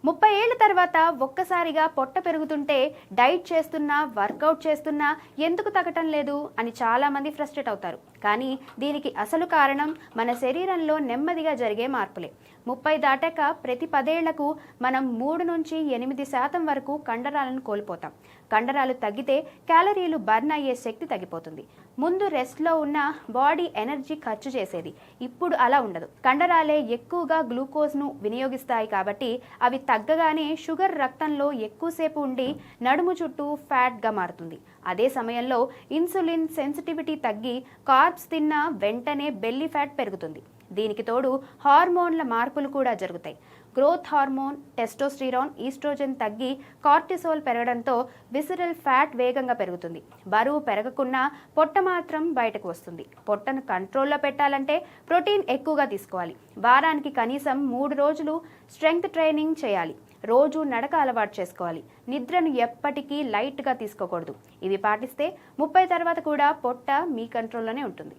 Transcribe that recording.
30 ఏళ్ల తర్వాత ఒక్కసారిగా పొట్ట పెరుగుతుంటే డైట్ చేస్తున్నా వర్కౌట్ చేస్తున్నా ఎందుకు తగ్గటం లేదు అని చాలామంది ఫ్రస్ట్రేట్ అవుతారు. కానీ దీనికి అసలు కారణం మన శరీరంలో నెమ్మదిగా జరిగే మార్పులే. 30 దాటాక ప్రతి 10 ఏళ్లకు మనం 3 నుంచి 8% వరకు కండరాలను కోల్పోతాం. కండరాలు తగ్గితే క్యాలరీలు బర్న్ అయ్యే శక్తి తగ్గిపోతుంది. ముందు రెస్ట్లో ఉన్న బాడీ ఎనర్జీ ఖర్చు చేసేది, ఇప్పుడు అలా ఉండదు. కండరాలే ఎక్కువగా గ్లూకోజ్ను వినియోగిస్తాయి కాబట్టి అవి తగ్గగానే షుగర్ రక్తంలో ఎక్కువసేపు ఉండి నడుము చుట్టూ ఫ్యాట్గా మారుతుంది. అదే సమయంలో ఇన్సులిన్ సెన్సిటివిటీ తగ్గి కార్బ్స్ తిన్న వెంటనే బెల్లీ ఫ్యాట్ పెరుగుతుంది. దీనికి తోడు హార్మోన్ల మార్పులు కూడా జరుగుతాయి. గ్రోత్ హార్మోన్, టెస్టోస్టిరాన్, ఈస్ట్రోజన్ తగ్గి కార్టిసోల్ పెరగడంతో విసరల్ ఫ్యాట్ వేగంగా పెరుగుతుంది. బరువు పెరగకున్నా పొట్ట మాత్రం బయటకు వస్తుంది. పొట్టను కంట్రోల్లో పెట్టాలంటే ప్రోటీన్ ఎక్కువగా తీసుకోవాలి. వారానికి కనీసం 3 రోజులు స్ట్రెంగ్త్ ట్రైనింగ్ చేయాలి. రోజు నడక అలవాటు చేసుకోవాలి. నిద్రను ఎప్పటికీ లైట్గా తీసుకోకూడదు. ఇవి పాటిస్తే 30 తర్వాత కూడా పొట్ట మీ కంట్రోల్లోనే ఉంటుంది.